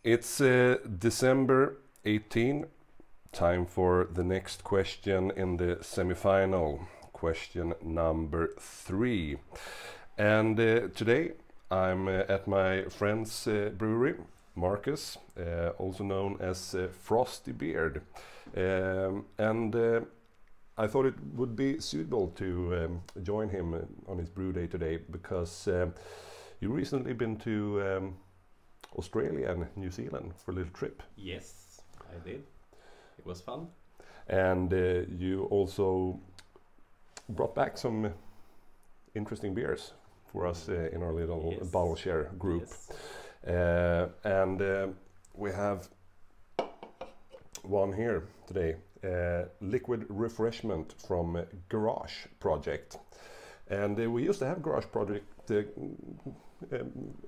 It's December 18. Time for the next question in the semifinal. Question number 3. And today I'm at my friend's brewery, Marcus, also known as Frosty Beard. And I thought it would be suitable to join him on his brew day today because you recently been to Australia and New Zealand for a little trip. Yes, I did. It was fun. And you also brought back some interesting beers for us in our little bottle share group. Yes. And we have one here today, liquid refreshment from Garage Project. And we used to have Garage Project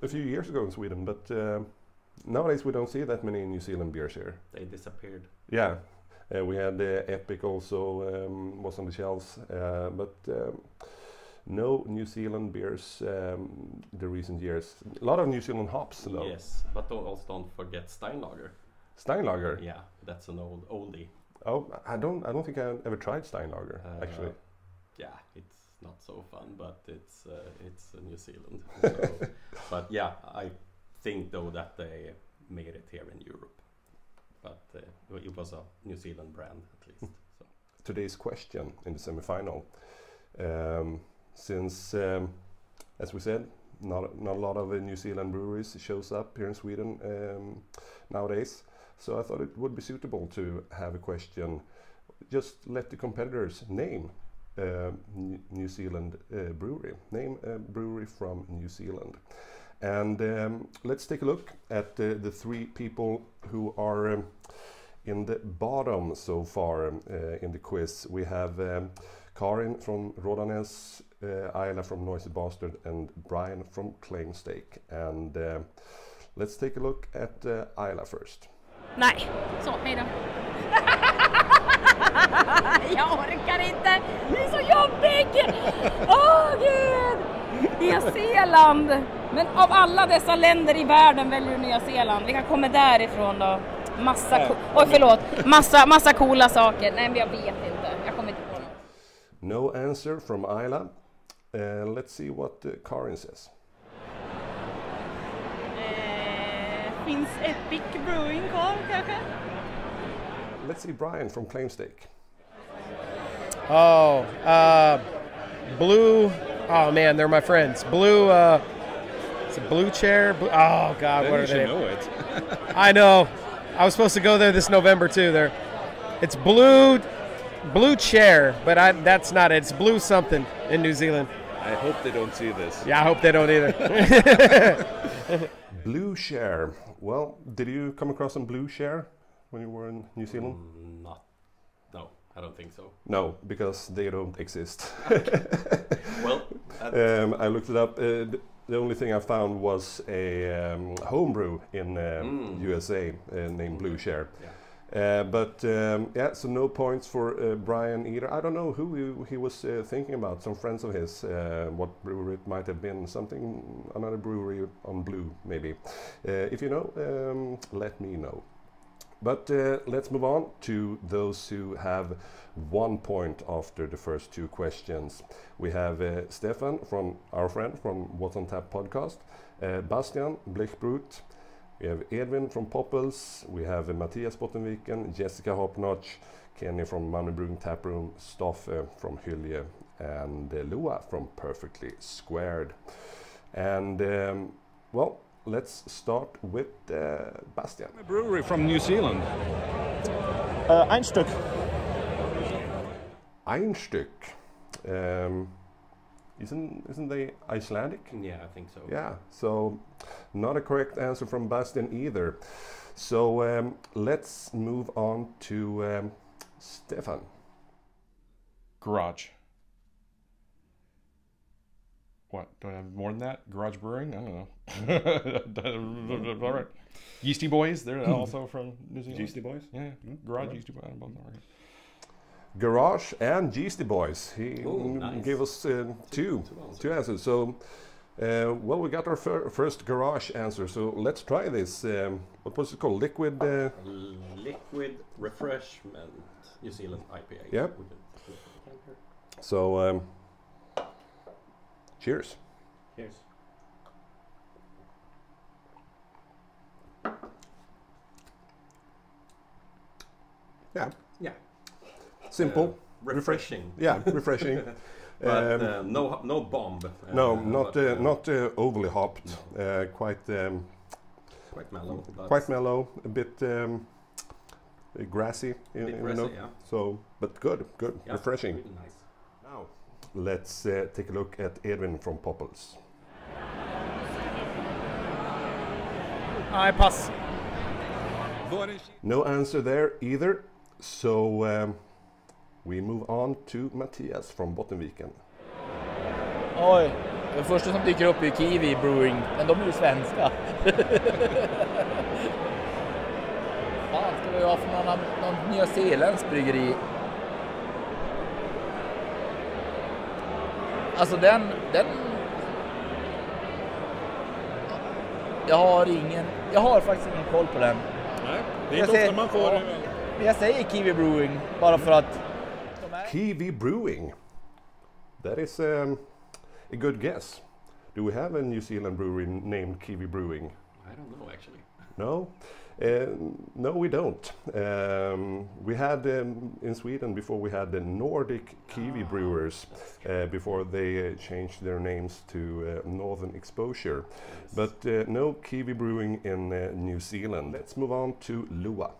a few years ago in Sweden, but nowadays we don't see that many New Zealand beers here. They disappeared. Yeah, we had Epic also was on the shelves, but no New Zealand beers the recent years. A lot of New Zealand hops though. Yes, but don't forget Steinlager. Steinlager? Yeah, that's an oldie. Oh, I don't think I ever tried Steinlager actually. Yeah, it's not so fun, but it's New Zealand. So, but yeah, I think though that they made it here in Europe, but it was a New Zealand brand at least. So. Today's question in the semi-final, since as we said, not a lot of New Zealand breweries shows up here in Sweden nowadays, so I thought it would be suitable to have a question. Just let the competitors name New Zealand brewery. Name a brewery from New Zealand. And let's take a look at the 3 people who are in the bottom so far in the quiz. We have Karin from Rådanäs, Ayla from Noisy Bastard, and Brian from Claim Steak. And let's take a look at Ayla first. Nej, så, hejdå. Jag orkar inte. Det är så jobbigt. Åh gud. Nya Zeeland. Men av alla dessa länder i världen väljer du Nya Zeeland. Vilka kommer därifrån då? Massa coola saker. Nej, men jag vet inte. Jag kommer inte på något. No answer from Ayla. Let's see what Karin says. Finns Epic Brewing kvar kanske? Let's see Brian from Claim Steak. Oh, Blue. Oh man, they're my friends. Blue. It's a Blue Chair. Oh God, then what are they? You know it. I know. I was supposed to go there this November too. It's Blue Chair, but that's not it. It's Blue something in New Zealand. I hope they don't see this. Yeah, I hope they don't either. Blue Share. Well, did you come across some Blue Share when you were in New Zealand? No, I don't think so. No, because they don't exist. Well, I looked it up. The only thing I found was a homebrew in USA named Blue Share. Yeah. But so no points for Brian either. I don't know who he was thinking about. Some friends of his. What brewery it might have been. Another brewery on Blue, maybe. If you know, let me know. But let's move on to those who have 1 point after the first 2 questions. We have Stefan, our friend from What's on Tap podcast, Bastian Blechbrut, we have Edvin from Poppels, we have Mattias Bottenviken, Jessica Hopnotch, Kenny from Malmö Brewing Taproom, Stoffe from Hylje, and Lua from Perfectly Squared. And well, let's start with Bastian. A brewery from New Zealand. Einstück. Einstück. Isn't they Icelandic? Yeah, I think so. Yeah, so not a correct answer from Bastian either. So let's move on to Stefan. Garage. What? Do I have more than that? Garage Brewing? I don't know. All right. Yeasty Boys, they're also from New Zealand. Yeasty Boys? Yeah. Garage, Yeasty Boys. Garage and Yeasty Boys. He nice. gave us two answers. So Well, we got our first garage answer, so let's try this. What was it called? Liquid? Liquid refreshment, New Zealand IPA. Yeah. So, cheers. Cheers. Yeah. Yeah. Simple. Refreshing. Yeah, refreshing. But no bomb. No, not overly hopped. No. Quite mellow. quite mellow. A bit grassy. Grassy, yeah. So, but good, Yeah, refreshing. really nice. Now, let's take a look at Edvin from Poppels. I pass. No answer there either. So we move on to Mattias from Bottenviken. Oj, den första som dyker upp är Kiwi Brewing, men de är ju svenska. Fan, ska vi ha för någon nyzeeländsk bryggeri? Alltså den... Jag har faktiskt ingen koll på den. Nej, det är inte ofta man får... Men jag säger Kiwi Brewing, bara för att... Kiwi Brewing. That is a good guess. Do we have a New Zealand brewery named Kiwi Brewing? I don't know actually. No? No, we don't. We had in Sweden before we had the Nordic Kiwi Brewers before they changed their names to Northern Exposure. Yes. But no Kiwi Brewing in New Zealand. Let's move on to Lua.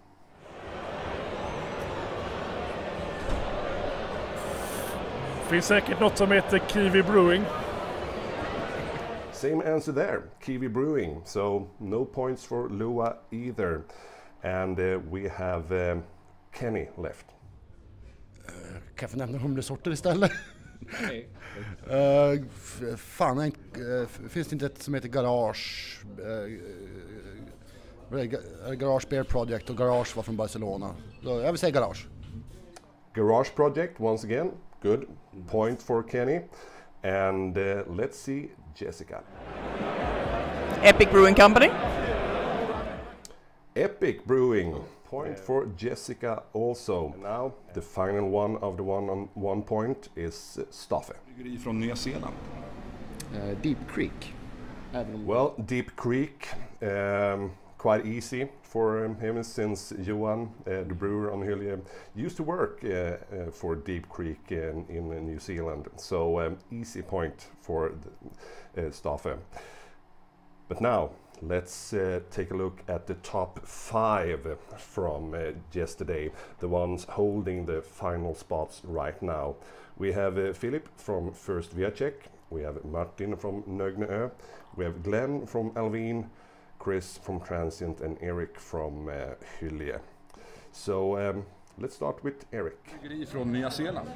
Finns säkert något som heter Kiwi Brewing. Same answer there, Kiwi Brewing. So no points for Lua either. And we have Kenny left. Kan jag få nämna humlesorter istället? Nej. Finns det inte ett som heter Garage? Garage Beer Project och Garage var från Barcelona. Så jag vill säga Garage. Garage Project once again. Good point for Kenny. And let's see Jessica. Epic Brewing Company. Epic Brewing. Point for Jessica also. And now the final one of the one point is Staffe. Bryggeri från Nya Zeeland. Deep Creek. Well, Deep Creek, quite easy for him since Johan, the brewer on Hylje, used to work for Deep Creek in New Zealand. So easy point for Staffe. But now, let's take a look at the top 5 from yesterday, the ones holding the final spots right now. We have Philip from First Viacek, we have Martin from Nöje, we have Glenn from Alvin, Chris from Transient and Eric from Hylje. So let's start with Eric. Bryggeri från Nya Zeeland.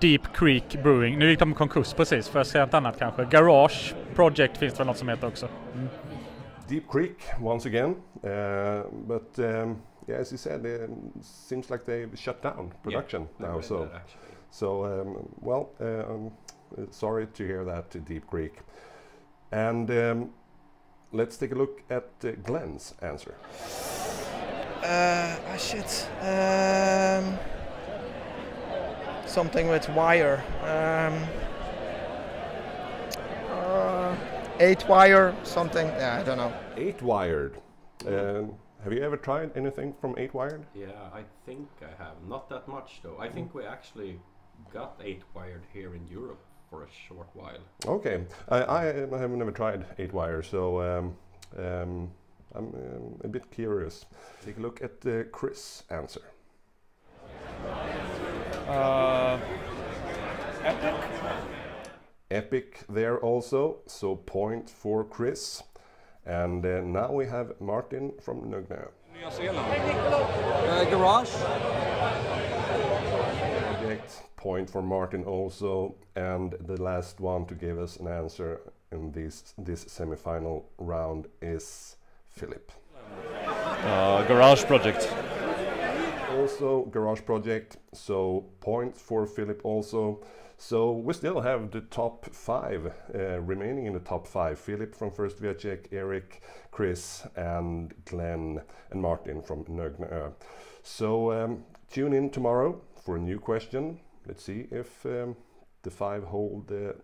Deep Creek Brewing. Nu gick de i konkurs precis, för att säga något annat kanske. Garage Project finns det väl något som heter också. Deep Creek once again, but yeah, as you said, it seems like they've shut down production now. Sorry to hear that, Deep Creek. And let's take a look at Glenn's answer. Something with wire. 8-wire, something. Yeah, I don't know. 8-wired. Have you ever tried anything from 8-wired? Yeah, I think I have. Not that much though. I think we actually got 8-wired here in Europe for a short while. Okay, I have never tried 8-wire, so I'm a bit curious. Take a look at Chris' answer. Epic. Epic there also, so point for Chris. And now we have Martin from Nöje. Nya Zeeland. Garage. Project, point for Martin also. And the last one to give us an answer in this semi-final round is Philip. Garage Project. also garage project, so points for Philip also. So we still have the top 5 remaining in the top 5. Philip from First Viacek, Eric, Chris, and Glenn and Martin from Nöje. So tune in tomorrow for a new question. Let's see if the 5 hold the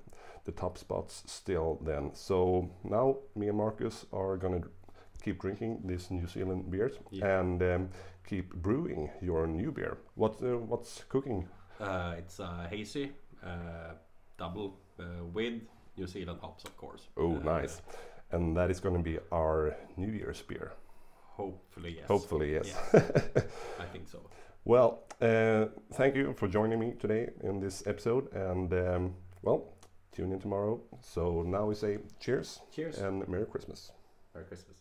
top spots still then. So now me and Marcus are gonna keep drinking these New Zealand beers and keep brewing your new beer. What's cooking? It's hazy, double with New Zealand hops, of course. Oh, nice. And that is going to be our New Year's beer. Hopefully, yes. Hopefully, yes. I think so. Well, thank you for joining me today in this episode. And, well, tune in tomorrow. So now we say cheers. Cheers. And Merry Christmas. Merry Christmas.